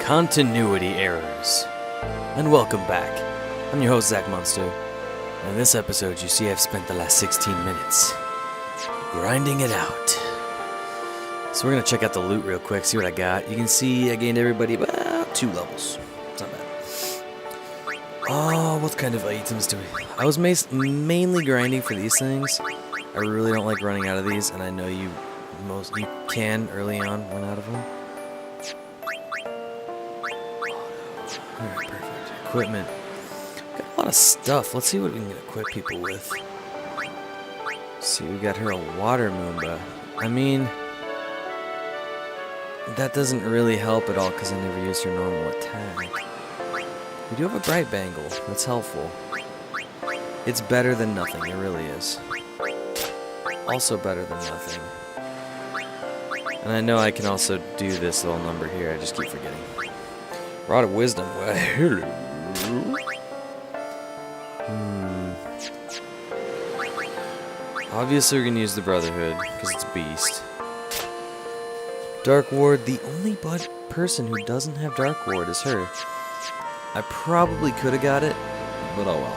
Continuity errors. And welcome back. I'm your host, Zachmunzter. And in this episode, you see I've spent the last 16 minutes grinding it out. So we're going to check out the loot real quick, see what I got. You can see I gained everybody about 2 levels. It's not bad. Oh, what kind of items do we... I was mainly grinding for these things. I really don't like running out of these, and I know you can early on run out of them. Alright, perfect. Equipment. Got a lot of stuff. Let's see what we can equip people with. Let's see, we got her a water Moomba. I mean, that doesn't really help at all because I never used her normal attack. We do have a bright bangle. That's helpful. It's better than nothing. It really is. Also better than nothing. And I know I can also do this little number here. I just keep forgetting. Rod of Wisdom. Well, hello. Obviously, we're going to use the Brotherhood, because it's Beast. Dark Ward. The only person who doesn't have Dark Ward is her. I probably could have got it, but oh well.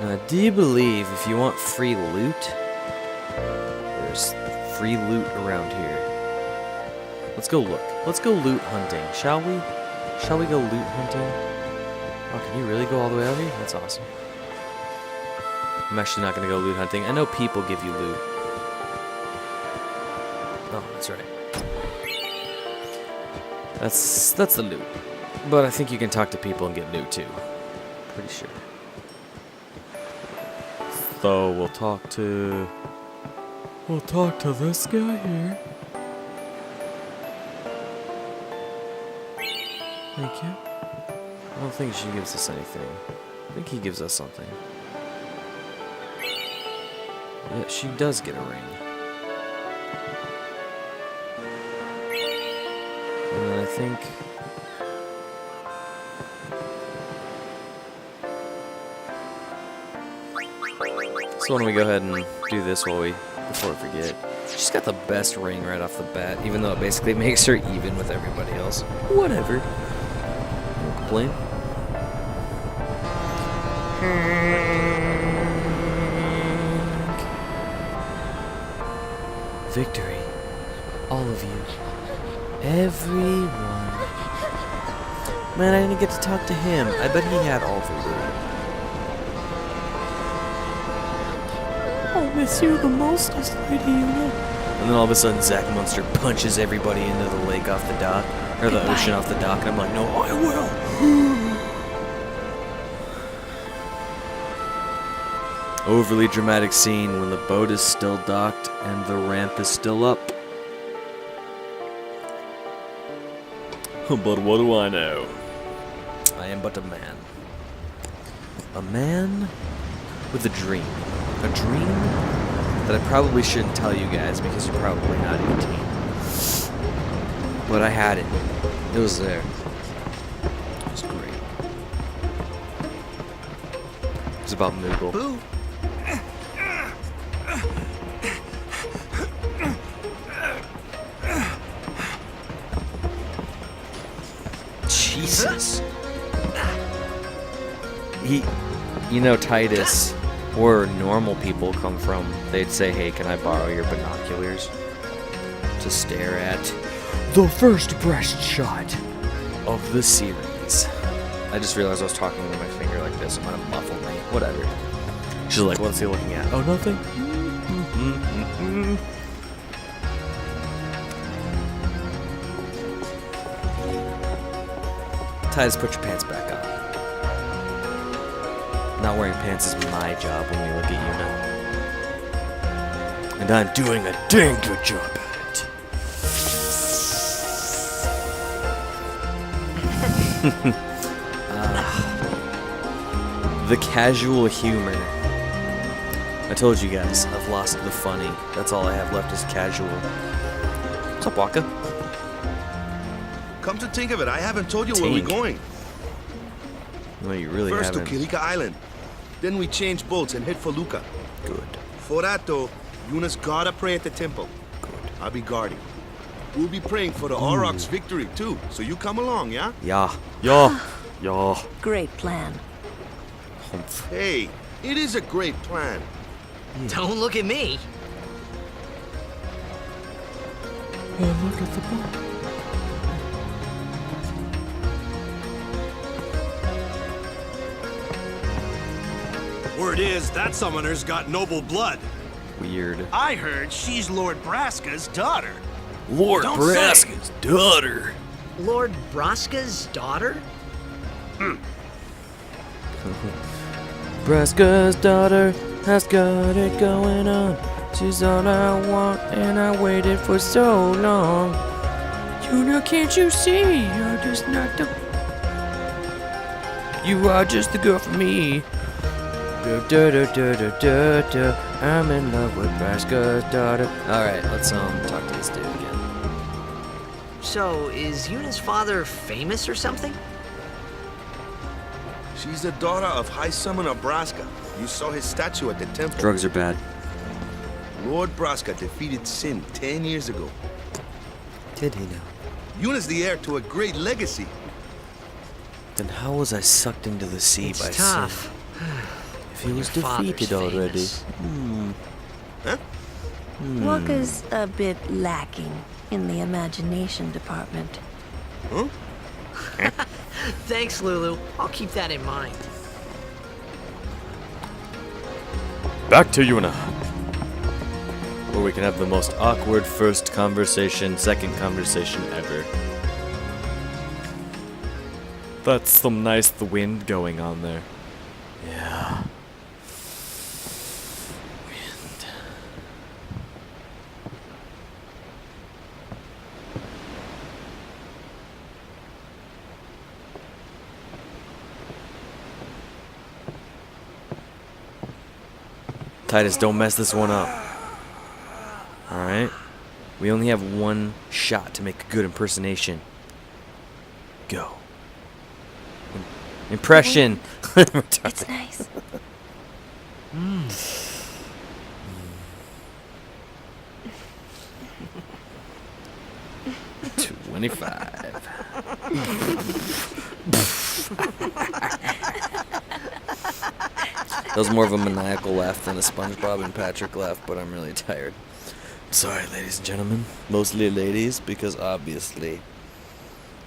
Now, I do believe if you want free loot, there's free loot around here. Let's go look. Let's go loot hunting, shall we? Shall we go loot hunting? Oh, can you really go all the way out here? That's awesome. I'm actually not going to go loot hunting. I know people give you loot. Oh, that's right. That's the loot. But I think you can talk to people and get loot too. Pretty sure. So we'll talk to this guy here. Thank you. I don't think she gives us anything. I think he gives us something. Yeah, she does get a ring. And then I think... So why don't we go ahead and do this before we forget. She's got the best ring right off the bat, even though it basically makes her even with everybody else. Whatever. Don't complain. Victory. All of you. Everyone. Man, I didn't get to talk to him. I bet he had all the loot. I'll miss you the most, Lady Una. And then all of a sudden, Zachmunzter punches everybody into the lake off the dock, or the ocean off the dock, and I'm like, no, I will. Overly dramatic scene when the boat is still docked and the ramp is still up. But what do I know? I am but a man. A man with a dream. A dream that I probably shouldn't tell you guys because you're probably not 18. But I had it. It was there. It was great. It was about Moogle. Boo. Jesus. You know, Titus, where normal people come from, they'd say, hey, can I borrow your binoculars to stare at the first breast shot of the series? I just realized I was talking with my finger like this. It might have muffled me. Whatever. She's like, what's he looking at? Oh, nothing. Titus, put your pants back on. Not wearing pants is my job when we look at you now. And I'm doing a dang good job at it. The casual humor. I told you guys, I've lost the funny. That's all I have left is casual. What's up, Waka? Come to think of it, I haven't told you where we're going. No, you really First haven't. to Kilika Island. Then we change boats and head for Luca. Good. For that though, Yuna's gotta pray at the temple. Good. I'll be guarding. We'll be praying for the Aurochs' victory too, so you come along, yeah? Yeah. Yeah. Yeah. Great plan. Humph. Hey, it is a great plan. Don't look at me. Look at the ball. Word is, that summoner's got noble blood. Weird. I heard she's Lord Braska's daughter. Lord Don't Braska's daughter. Lord Braska's daughter? Braska's daughter has got it going on. She's all I want, and I waited for so long. You know, can't you see? You're just not the. You are just the girl for me. I'm in love with Braska's daughter. Alright, let's talk to this dude again. So, is Yuna's father famous or something? She's the daughter of High Summoner Braska. You saw his statue at the temple. Drugs are bad. Lord Braska defeated Sin 10 years ago. Did he know? Yuna's the heir to a great legacy. Then how was I sucked into the sea It's by tough. Sin? If he when was your father's defeated already. famous. Huh? Waka's a bit lacking in the imagination department. Huh? Thanks, Lulu. I'll keep that in mind. Back to Yuna. Where we can have the most awkward first conversation, second conversation ever. That's some nice wind going on there. Yeah. Wind. Titus, don't mess this one up. Alright? We only have one shot to make a good impersonation. Go. Impression. It's nice. 25. That was more of a maniacal laugh than a SpongeBob and Patrick laugh, but I'm really tired. Sorry, ladies and gentlemen. Mostly ladies, because obviously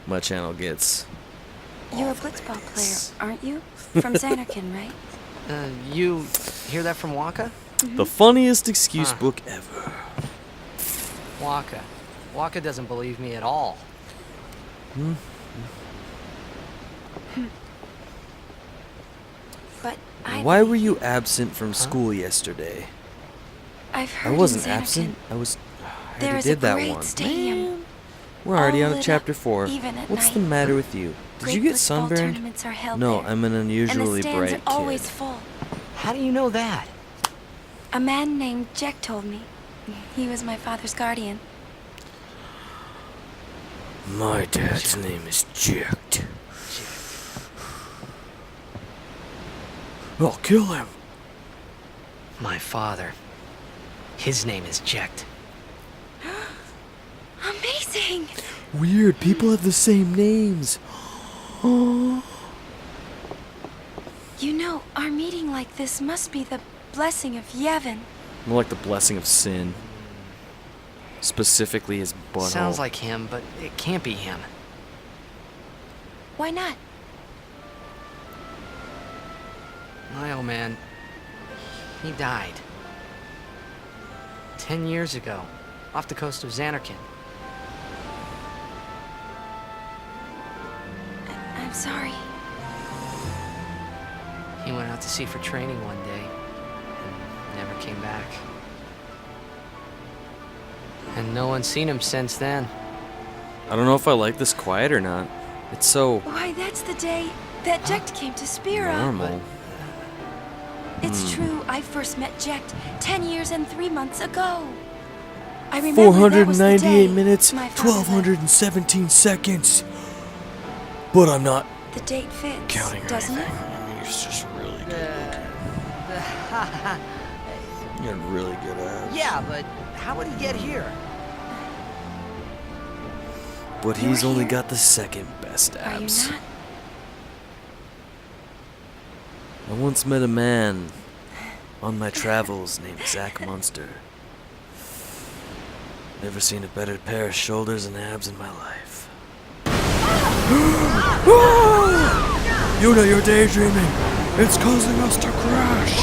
my channel gets... You're a blitzball player, aren't you? From Xanarkin, right? You hear that from Waka? the funniest excuse book ever. Waka. Waka doesn't believe me at all. But I Why were you absent from school yesterday? I've heard I wasn't in Xanarkin, absent. I was... I There already is a did that great one. stadium. We're already all on lit chapter up, 4. even at What's the night. matter with you? Did Great you get blitzball sunburned? tournaments are held No, there, I'm an and unusually the stands bright are kid. always full. How do you know that? A man named Jack told me. He was my father's guardian. My dad's name is Jack. I'll kill him. My father. His name is Jekt. Amazing! Weird, people have the same names. You know, our meeting like this must be the blessing of Yevon. More like the blessing of sin. Specifically his butthole. Sounds like him, but it can't be him. Why not? My old man, he died. 10 years ago, off the coast of Xanarkin. I'm sorry. He went out to sea for training one day, and never came back. And no one's seen him since then. I don't know if I like this quiet or not. It's so Why, that's the day that Jekt came to Spira. normal. It's true, I first met Jekt 10 years and 3 months ago. I remember that was the 498 day minutes, my father left. 1217 seconds. But I'm not The date fits, counting or doesn't anything. it? I mean, it's just really good. You're really good at it. Yeah, but how would he get here? But he's You're only here. got the second best Are you abs. not? I once met a man on my travels named Zachmunzter. Never seen a better pair of shoulders and abs in my life. Yuna, you're daydreaming. It's causing us to crash.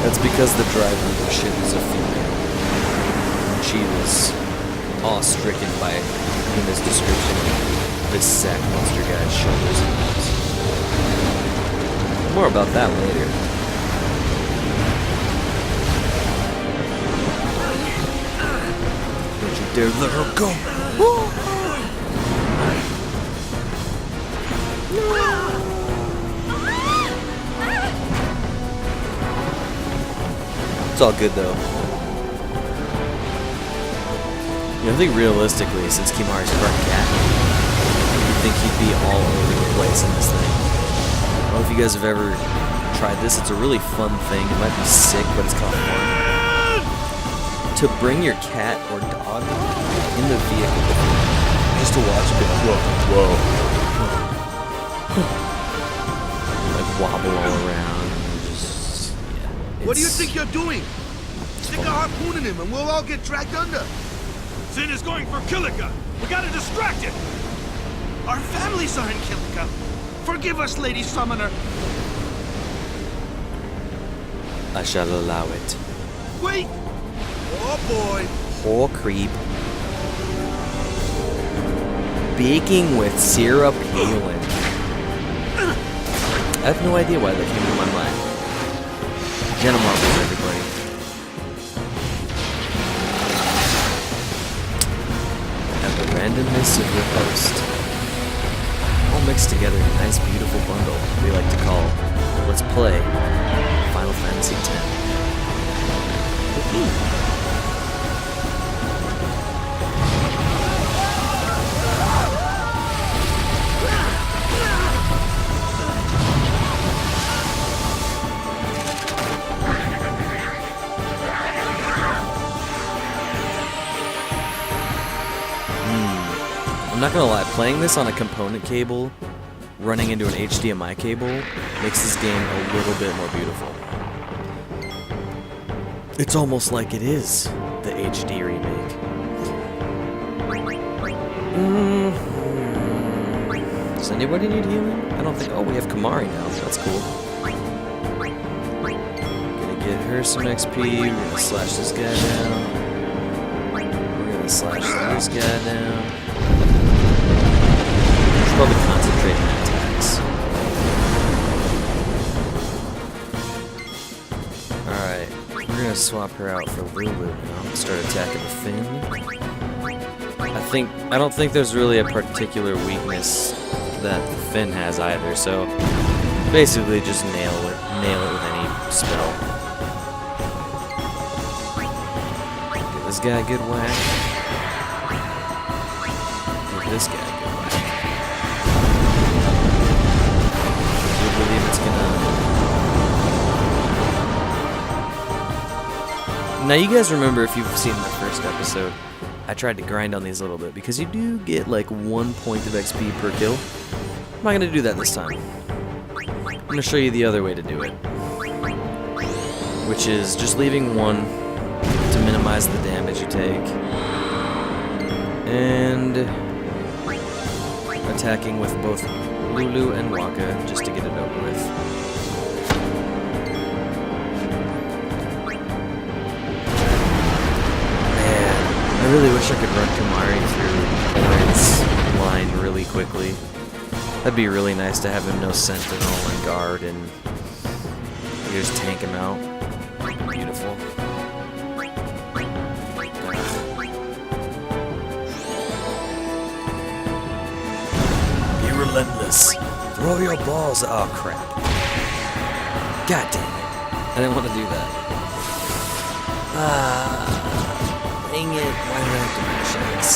That's because the driver of the ship is a female. She was awe-stricken by Yuna's description of this Zachmunzter guy's shoulders and abs. More about that later. Don't you dare let her go! It's all good though. I think realistically, since Kimari's part cat, you'd think he'd be all over the place in this thing. I don't know if you guys have ever tried this. It's a really fun thing. It might be sick, but it's kind of fun. To bring your cat or dog in the vehicle with you, just to watch it go, whoa. Like wobble all around. And just, yeah, What do you it's- think you're doing? Stick a harpoon in him and we'll all get dragged under. Zin is going for Kilika. We gotta distract it. Our families are in Kilika. Forgive us, Lady Summoner. I shall allow it. Wait! Oh boy! Poor creep. Baking with syrup Halen. I have no idea why that came to my mind. Jenna Marbles, everybody. And the randomness of your host. All mixed together in a nice, beautiful bundle we like to call Let's Play Final Fantasy X. I'm not gonna lie, playing this on a component cable, running into an HDMI cable, makes this game a little bit more beautiful. It's almost like it is the HD remake. Does anybody need healing? I don't think. Oh, we have Kimari now. That's cool. Gonna get her some XP. We're gonna slash this guy down. We're gonna slash this guy down. Probably concentrate on attacks. Alright, we're gonna swap her out for Lulu now and start attacking the Finn. I don't think there's really a particular weakness that the Finn has either, so basically just nail it with any spell. Give this guy a good whack. Give this guy a good whack. I believe it's gonna... Now you guys remember, if you've seen my first episode, I tried to grind on these a little bit because you do get like 1 point of XP per kill. I'm not gonna do that this time. I'm gonna show you the other way to do it, which is just leaving 1 to minimize the damage you take, and attacking with both Lulu and Waka just to get it over with. Man, I really wish I could run Kimari through Orin's line really quickly. That'd be really nice to have him no sentinel and guard and you just tank him out. Beautiful. Relentless. Throw your balls. Oh, crap. God damn it. I didn't want to do that. Dang it. Why did I have to mention this?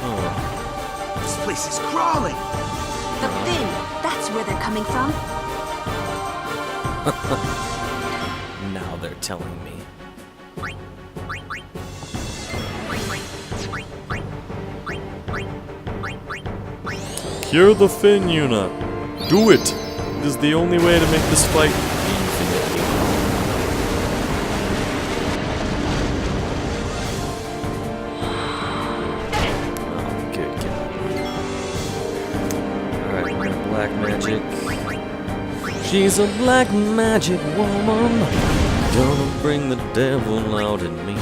Oh. This place is crawling! The Finn, that's where they're coming from. Now they're telling me. Secure the fin, Yuna. Do it. It is the only way to make this fight infinite. Oh, good God. Alright, we're gonna black magic. She's a black magic woman. Gonna bring the devil out in me.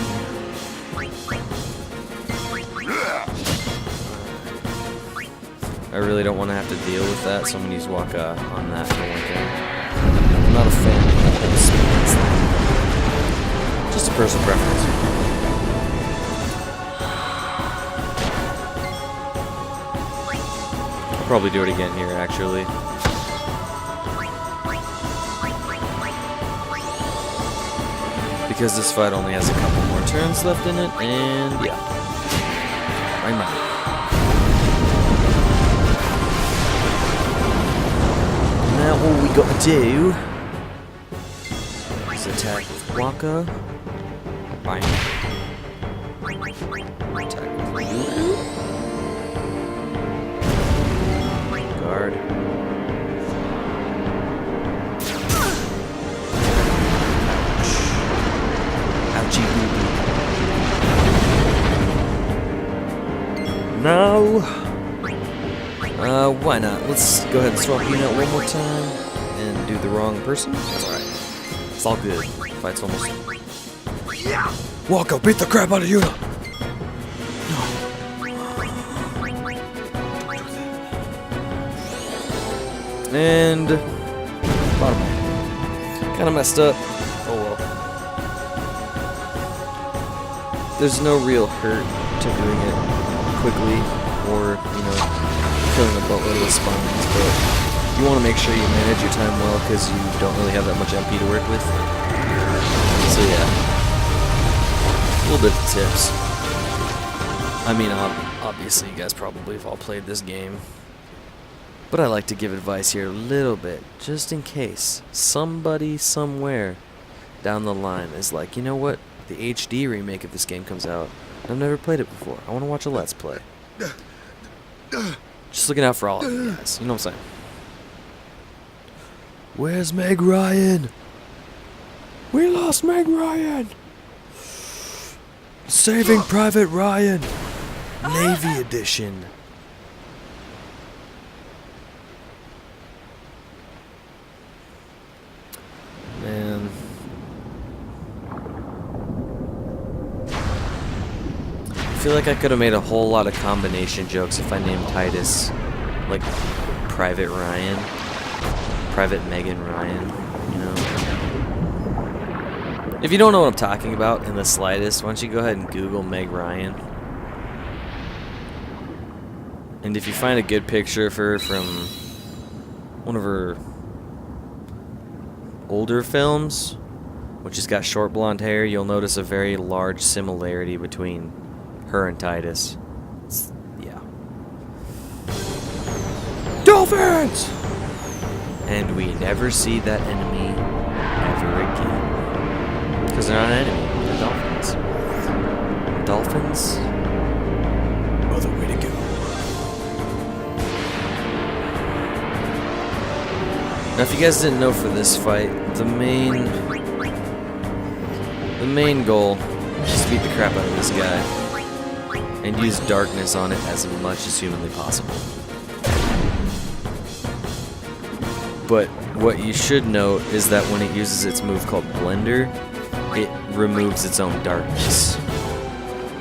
I really don't want to have to deal with that, so I'm going to use Waka on that for one thing. I'm not a fan of the speeds. Just a personal preference. I'll probably do it again here, actually. Because this fight only has a couple more turns left in it, and yeah. I'm out. Now all we gotta do is attack with Waka. Bang. Attack with Yuna. Guard. Ouchie boo boo. No. Why not? Let's go ahead and swap Yuna one more time and do the wrong person. That's alright. It's all good. Fight's almost. Waka, beat the crap out of Yuna! And bottom line. Kinda messed up. Oh well. There's no real hurt to doing it quickly or, killing a boatload of spawns, but you want to make sure you manage your time well because you don't really have that much MP to work with. So yeah, a little bit of tips. I mean, obviously you guys probably have all played this game, but I like to give advice here a little bit, just in case somebody somewhere down the line is like, you know what, the HD remake of this game comes out, and I've never played it before, I want to watch a Let's Play. Just looking out for all of you guys. You know what I'm saying? Where's Meg Ryan? We lost Meg Ryan! Saving Private Ryan! Navy Edition. Man. I feel like I could have made a whole lot of combination jokes if I named Titus like Private Ryan, Private Megan Ryan, If you don't know what I'm talking about in the slightest, why don't you go ahead and Google Meg Ryan. And if you find a good picture of her from one of her older films, which has got short blonde hair, you'll notice a very large similarity between her and Titus. Yeah. Dolphins! And we never see that enemy ever again. Because they're not an enemy, they're dolphins. Dolphins are the way to go. Now if you guys didn't know, for this fight, the main goal is to beat the crap out of this guy and use darkness on it as much as humanly possible. But what you should note is that when it uses its move called Blender, it removes its own darkness.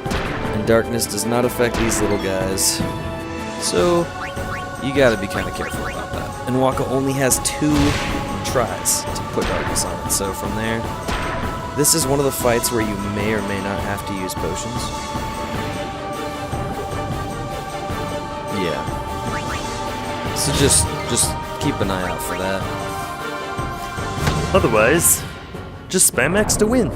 And darkness does not affect these little guys. So you gotta be kind of careful about that. And Waka only has 2 tries to put darkness on it. So from there, this is one of the fights where you may or may not have to use potions. Yeah. So just keep an eye out for that. Otherwise, just spam X to win.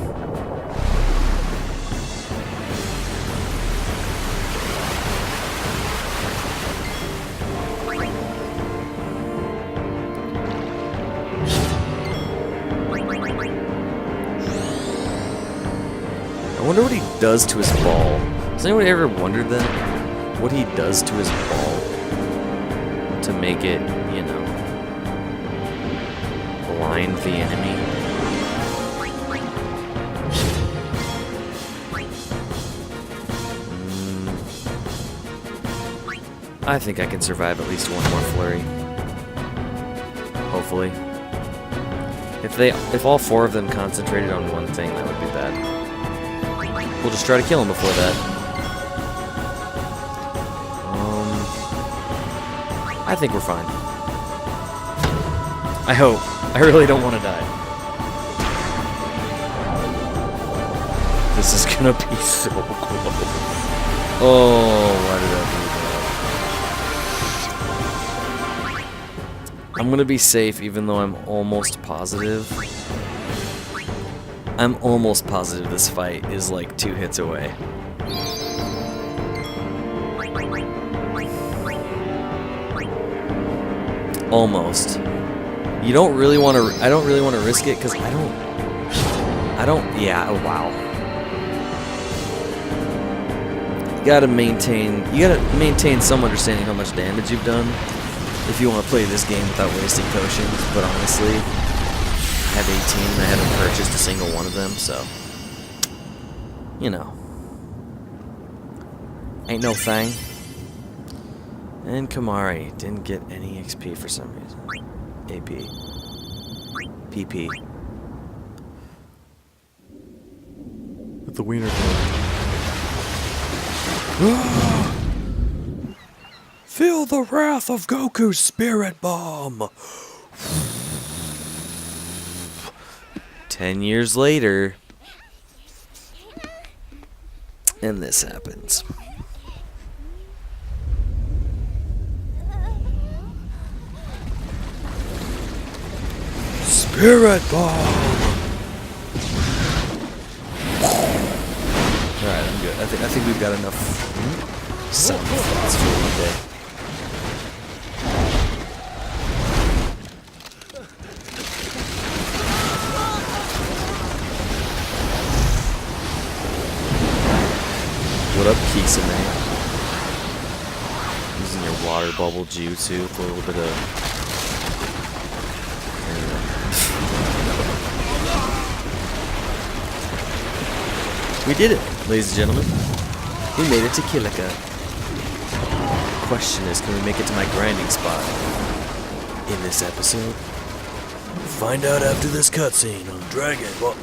I wonder what he does to his ball. Has anybody ever wondered that? What he does to his ball? to make it, you know, blind the enemy. I think I can survive at least one more flurry. Hopefully. If all 4 of them concentrated on one thing, that would be bad. We'll just try to kill him before that. I think we're fine. I hope. I really don't want to die. This is gonna be so close. Oh, why did I do that? I'm gonna be safe even though I'm almost positive. I'm almost positive this fight is like 2 hits away. Almost. You don't really want to. I don't really want to risk it because I don't. Yeah. Oh, wow. You gotta maintain some understanding how much damage you've done if you want to play this game without wasting potions. But honestly, I have 18 and I haven't purchased a single one of them, so you know, ain't no thing. And Kamari didn't get any XP for some reason. AP. PP. With the wiener gun. Feel the wrath of Goku's spirit bomb. 10 years later. And this happens. Spirit bomb! Alright, I'm good. I think we've got enough sound effects for one day. What up, Kisame? Using your water bubble jutsu with a little bit of... We did it, ladies and gentlemen. We made it to Kilika. The question is, can we make it to my grinding spot in this episode? Find out after this cutscene on Dragon Ball.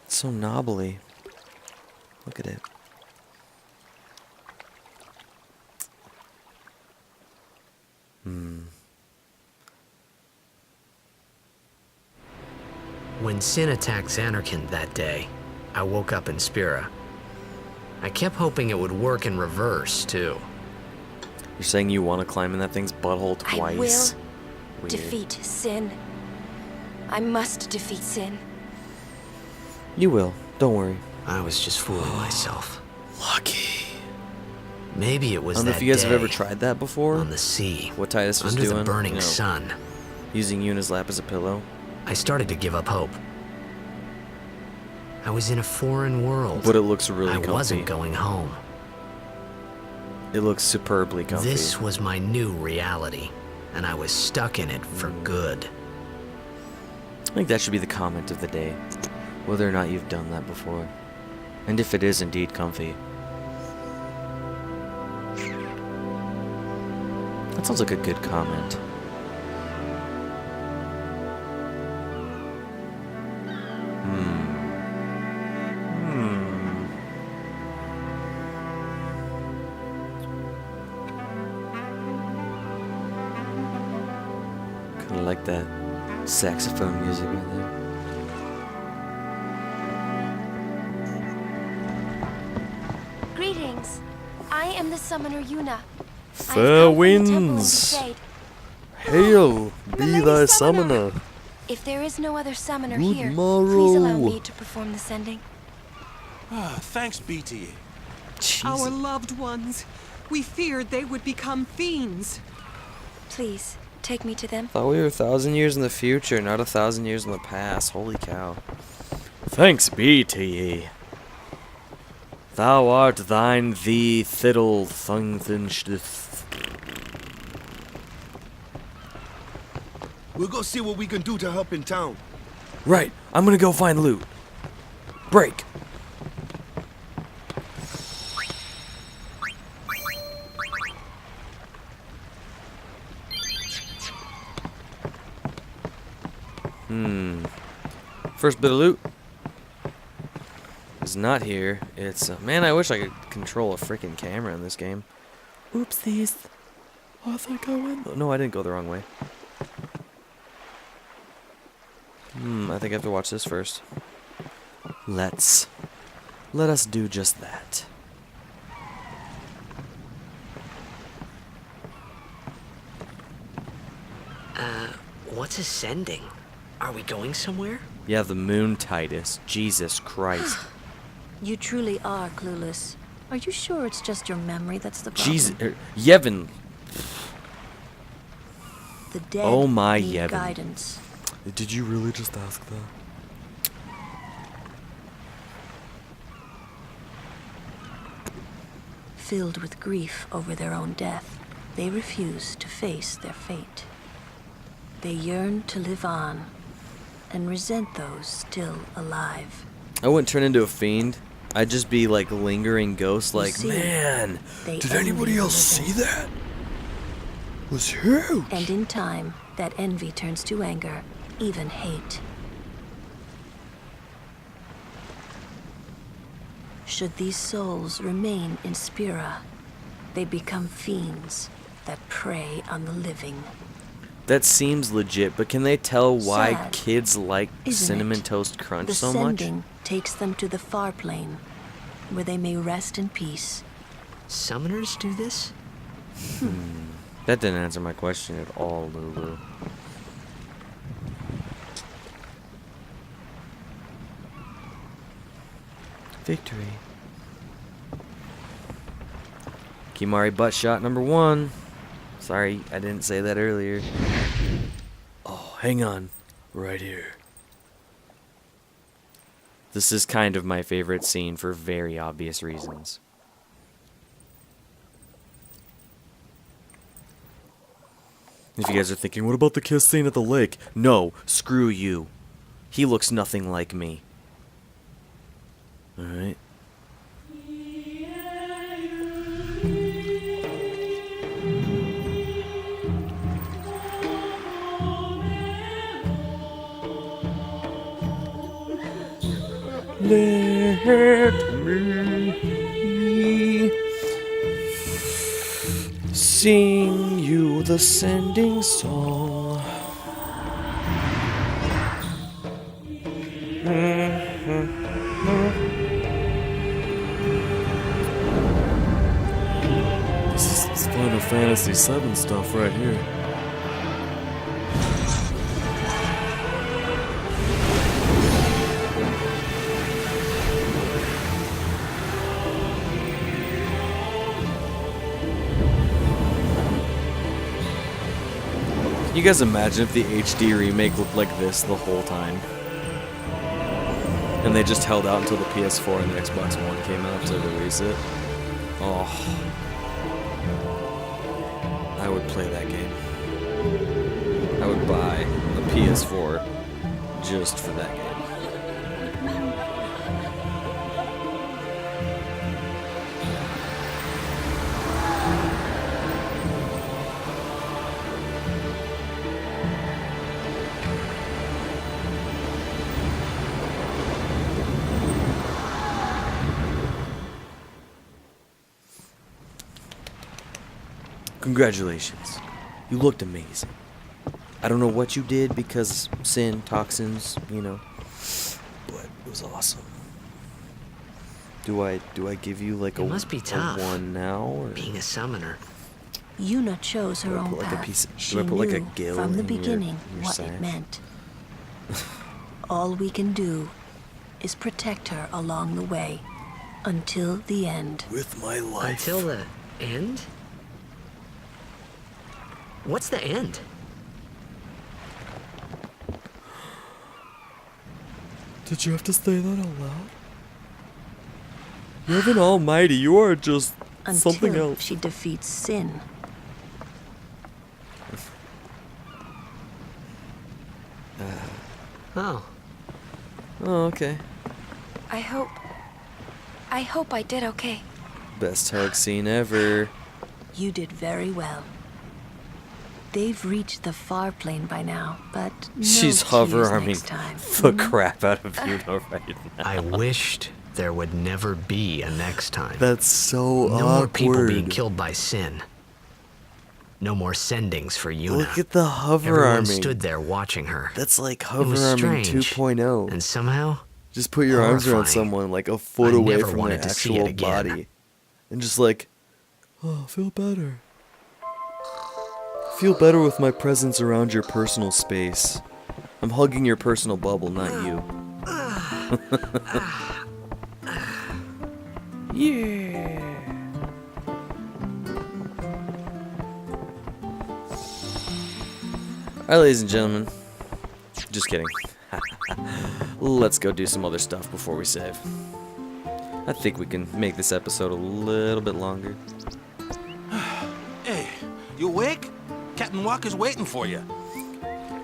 It's so knobbly. Look at it. When Sin attacked Xanarkand that day, I woke up in Spira. I kept hoping it would work in reverse, too. You're saying you want to climb in that thing's butthole twice? I will Weird. defeat Sin. I must defeat Sin. You will. Don't worry. I was just fooling myself. Lucky. Maybe it was I don't know that if you guys have day ever tried that before. on the sea, What Titus was under doing. the burning you know, sun. using you in his lap as a pillow. I started to give up hope. I was in a foreign world. But it looks really I comfy. wasn't going home. It looks superbly comfy. This was my new reality, and I was stuck in it for good. I think that should be the comment of the day. Whether or not you've done that before. And if it is indeed comfy. That sounds like a good comment. Kinda like that saxophone music right there. Greetings. I am the summoner Yuna. Fair winds. Hail, be thy summoner. If there is no other summoner Good here, morrow. please allow me to perform the sending. Thanks, BTA. Our loved ones. We feared they would become fiends. Please, take me to them. Thought we were 1,000 years in the future, not 1,000 years in the past. Holy cow. Thanks be to ye. Thou art thine thee thiddle thung. We'll go see what we can do to help in town. Right, I'm gonna go find loot. Break. First bit of loot is not here. It's man, I wish I could control a freaking camera in this game. Oopsies. Oh, I think I went. No, I didn't go the wrong way. I think I have to watch this first. Let us do just that. What's ascending? Are we going somewhere? Yeah, the moon, Titus. Jesus Christ. You truly are clueless. Are you sure it's just your memory that's the problem? Jesus, Yevon. The dead Oh my need Yevon. guidance. Did you really just ask that? Filled with grief over their own death, they refuse to face their fate. They yearn to live on and resent those still alive. I wouldn't turn into a fiend. I'd just be like lingering ghost, like, see, man, they did envy anybody the else living. see that? It was huge. And in time, that envy turns to anger, even hate. Should these souls remain in Spira, they become fiends that prey on the living. That seems legit, but can they tell why Sad, kids like isn't Cinnamon it? Toast Crunch The so much? sending takes them to the far plane, where they may rest in peace. Summoners do this? That didn't answer my question at all, Lulu. Victory. Kimari butt shot number 1. Sorry, I didn't say that earlier. Oh, hang on. Right here. This is kind of my favorite scene for very obvious reasons. If you guys are thinking, what about the kiss scene at the lake? No, screw you. He looks nothing like me. Alright. Let me sing you the sending song. This is Final Fantasy VII stuff right here. Can you guys imagine if the HD remake looked like this the whole time? And they just held out until the PS4 and the Xbox One came out to release it? Oh. I would play that game. I would buy a PS4 just for that game. Congratulations. You looked amazing. I don't know what you did because sin, toxins, you know, but it was awesome. Do I give you like It must be tough, a 1 now? Or being a summoner. Yuna chose her Do I own put like a path. piece- She do I put like a knew gill from the in your- beginning your what sash? it meant. All we can do is protect her along the way until the end. With my life. Until the end? What's the end? Did you have to say that out loud? Heaven Almighty, you are just something Until else. she defeats sin. Oh, Oh, okay. I hope I did okay. Best hug scene ever. You did very well. They've reached the far plane by now, but no She's hover tears arming next time. the crap out of you right now. I wished there would never be a next time. That's so No awkward. more people being killed by sin. No more sendings for Yuna. Look at the hover Everyone arming. stood there watching her. That's like It hover was arming strange. 2.0. And somehow, Just put your arms around horrifying. someone like a foot I away never from wanted their to see it actual again. body. And just like, oh, feel better. Feel better with my presence around your personal space. I'm hugging your personal bubble, not you. Yeah. Alright, ladies and gentlemen. Just kidding. Let's go do some other stuff before we save. I think we can make this episode a little bit longer. Hey, you awake? Captain Walker's waiting for you.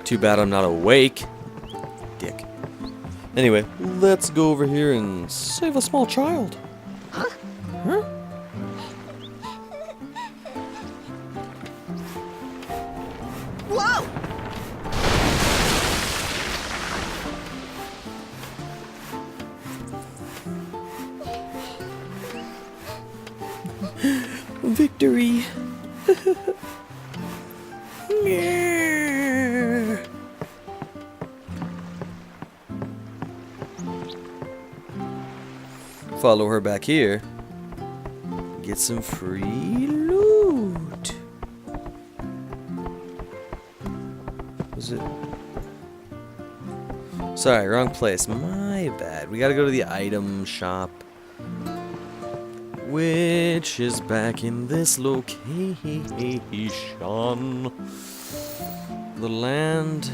Too bad I'm not awake. Dick. Anyway, let's go over here and save a small child. Huh? Whoa! Victory. Yeah. Follow her back here. Get some free loot. Was it? Sorry, wrong place. My bad. We gotta go to the item shop, which is back in this location. The land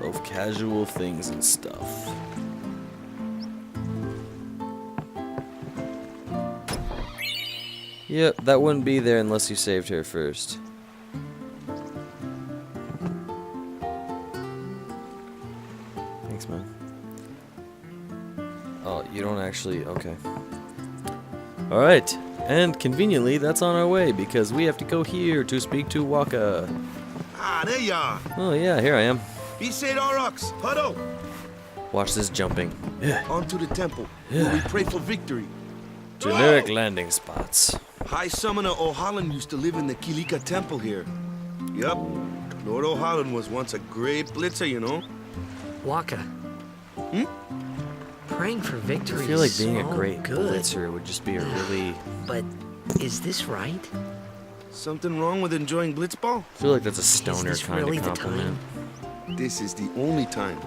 of casual things and stuff. Yep, that wouldn't be there unless you saved her first. Thanks, man. Oh, you don't actually... Okay. Alright, and conveniently, that's on our way, because we have to go here to speak to Waka. Ah, there you are. Oh yeah, here I am. He said Aurochs, huddle. Watch this jumping. Onto the temple, where we pray for victory. Generic landing spots. High Summoner O'Holland used to live in the Kilika temple here. Yup. Lord O'Holland was once a great blitzer, you know. Waka. Praying for victory I feel like is being so a great good. blitzer would just be a really... But is this right? Something wrong with enjoying blitzball? I feel like that's a stoner this kind really of the compliment. This is the only time.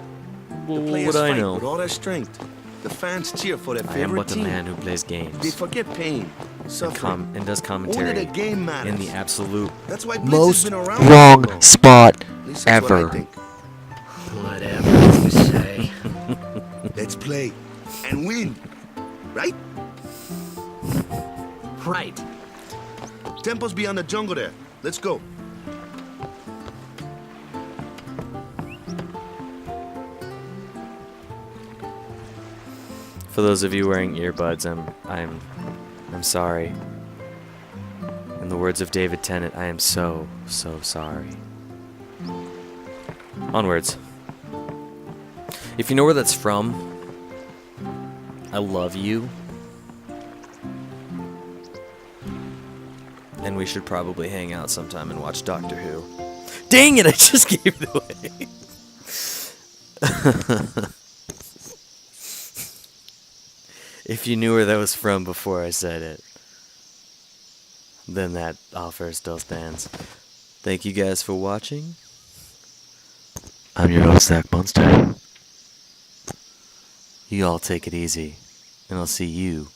Well, The what players would I fight know? with all their strength. The fans cheer for their I am favorite but a team. man who plays games. They forget pain, suffering. And does Only commentary the game matters. in the absolute That's why Blitz most has been around wrong so long. spot At least that's what I ever. think. Whatever you say. Let's play and win, right? Right. Temple's beyond the jungle there. Let's go. For those of you wearing earbuds, I'm sorry. In the words of David Tennant, I am so sorry. Onwards. If you know where that's from, I love you. And we should probably hang out sometime and watch Doctor Who. Dang it, I just gave it away. If you knew where that was from before I said it, then that offer still stands. Thank you guys for watching. I'm your host, Zachmunzter. You all take it easy, and I'll see you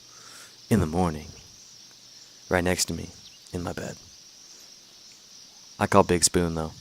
in the morning, right next to me, in my bed. I call Big Spoon, though.